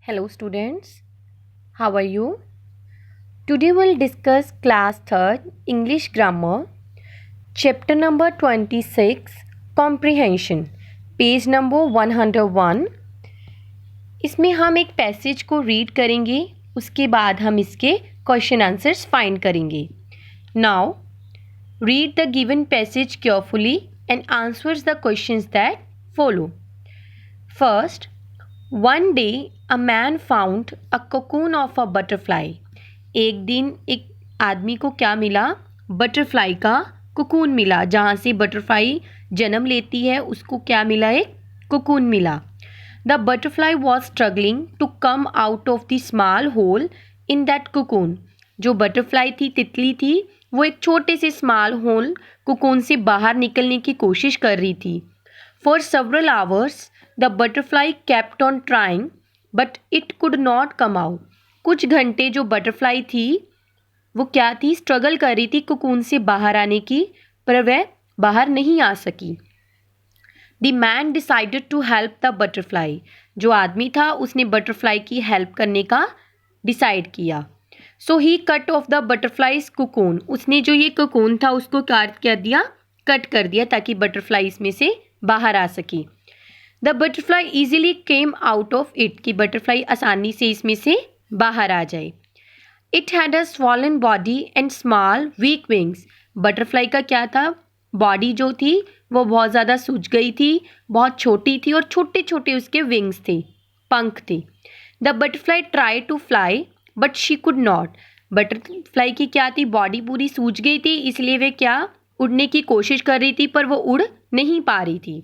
Hello students, how are you? Today we'll discuss class 3rd English grammar, chapter number 26 comprehension, page number 101. इसमें हम एक passage को read करेंगे, उसके बाद हम इसके क्वेश्चन आंसर्स फाइंड करेंगे. Now read the given passage carefully and answers the questions that follow. First, one day a man found a cocoon of a butterfly. एक दिन एक आदमी को क्या मिला? बटरफ्लाई का कोकून मिला. जहाँ से बटरफ्लाई जन्म लेती है उसको क्या मिला? एक कोकून मिला. The butterfly was struggling to come out of the small hole in that cocoon. जो बटरफ्लाई थी, तितली थी, वो एक छोटे से स्मॉल होल कोकून से बाहर निकलने की कोशिश कर रही थी. For several hours the butterfly kept on trying but it could not come out. कुछ घंटे जो बटरफ्लाई थी वो क्या थी? स्ट्रगल कर रही थी कोकून से बाहर आने की, पर वह बाहर नहीं आ सकी. The man decided to help the butterfly. जो आदमी था उसने बटरफ्लाई की हेल्प करने का डिसाइड किया. So he cut off the butterfly's cocoon. उसने जो ये कोकून था उसको काट कर दिया, कट कर दिया ताकि बटरफ्लाई इसमें से बाहर आ सकी. The butterfly easily came out of it. की बटरफ्लाई आसानी से इसमें से बाहर आ जाए. It had a swollen body and small weak wings. Butterfly का क्या था? बॉडी जो थी वो बहुत ज़्यादा सूज गई थी, बहुत छोटी थी और छोटे छोटे उसके विंग्स थे, पंख थे. The butterfly try to fly but she could not. Butterfly की क्या थी? बॉडी पूरी सूज गई थी, इसलिए वे क्या उड़ने की कोशिश कर रही थी पर वो उड़ नहीं पा रही थी.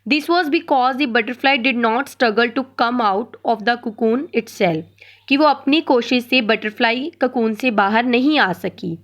This was because the butterfly did not struggle to come out of the cocoon itself. कि वो अपनी कोशिश से बटरफ्लाई कोकून से बाहर नहीं आ सकी.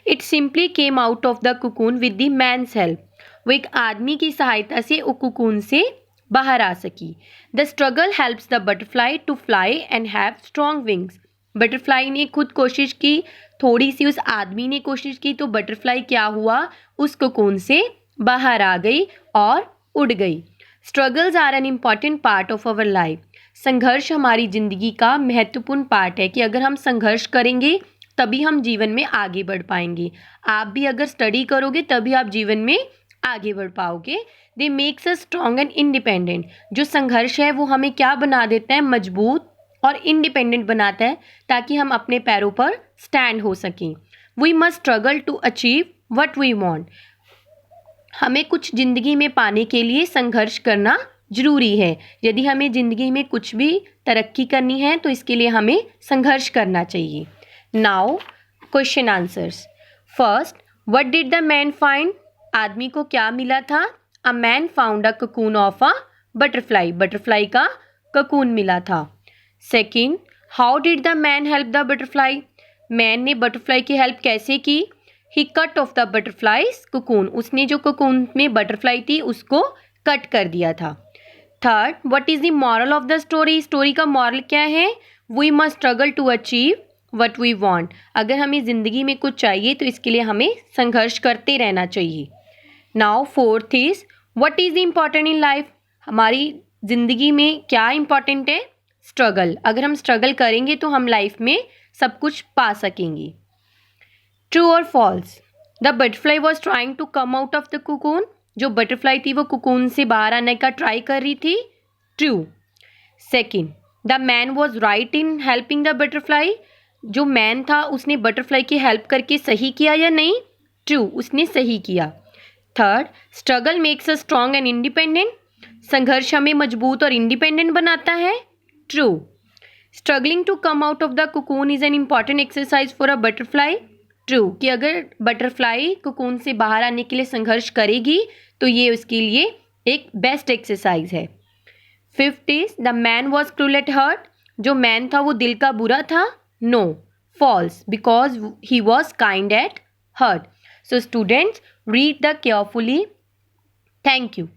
It simply came out of the cocoon with the man's help. वो एक आदमी की सहायता से वो कोकून से बाहर आ सकी. The struggle helps the butterfly to fly and have strong wings. Butterfly ने खुद कोशिश की, थोड़ी सी उस आदमी ने कोशिश की, तो बटरफ्लाई क्या हुआ? उस कोकून से बाहर आ गई और उड़ गई. Struggles are an important part of our life. संघर्ष हमारी ज़िंदगी का महत्वपूर्ण पार्ट है कि अगर हम संघर्ष करेंगे तभी हम जीवन में आगे बढ़ पाएंगे. आप भी अगर स्टडी करोगे तभी आप जीवन में आगे बढ़ पाओगे. दे makes us strong and independent. जो संघर्ष है वो हमें क्या बना देता है? मजबूत और इंडिपेंडेंट बनाता है ताकि हम अपने पैरों पर स्टैंड हो सकें. We must struggle to achieve what we want. हमें कुछ ज़िंदगी में पाने के लिए संघर्ष करना ज़रूरी है. यदि हमें ज़िंदगी में कुछ भी तरक्की करनी है तो इसके लिए हमें संघर्ष करना चाहिए. Now question answers. First, what did the man find. आदमी को क्या मिला था? A man found a cocoon of a butterfly. Butterfly का कोकून मिला था. Second, how did the man help the butterfly. Man ने बटरफ्लाई की हेल्प कैसे की? He cut off the butterfly's cocoon. उसने जो कोकून में बटरफ्लाई थी उसको कट कर दिया था. Third, what is the moral of the story. Story का मॉरल क्या है? We must struggle to achieve what we want. अगर हमें ज़िंदगी में कुछ चाहिए तो इसके लिए हमें संघर्ष करते रहना चाहिए. Now fourth is, what is the important in life. हमारी ज़िंदगी में क्या इम्पॉर्टेंट है? स्ट्रगल. अगर हम स्ट्रगल करेंगे तो हम लाइफ में सब कुछ पा सकेंगे. ट्रू और false. The butterfly was trying to come out of the cocoon. जो बटरफ्लाई थी वो कोकून से बाहर आने का ट्राई कर रही थी. True. Second, the man was right in helping the butterfly. जो मैन था उसने बटरफ्लाई की हेल्प करके सही किया या नहीं? ट्रू, उसने सही किया. Third, struggle makes us strong and independent. संघर्ष हमें मजबूत और इंडिपेंडेंट बनाता है. True. Struggling to come out of the cocoon is an important exercise for a butterfly. True, कि अगर बटरफ्लाई कोकून से बाहर आने के लिए संघर्ष करेगी तो ये उसके लिए एक बेस्ट एक्सरसाइज है. Fifth is, the man was cruel at heart. जो मैन था वो दिल का बुरा था. No, false, because he was kind at heart. So students, read the carefully. Thank you.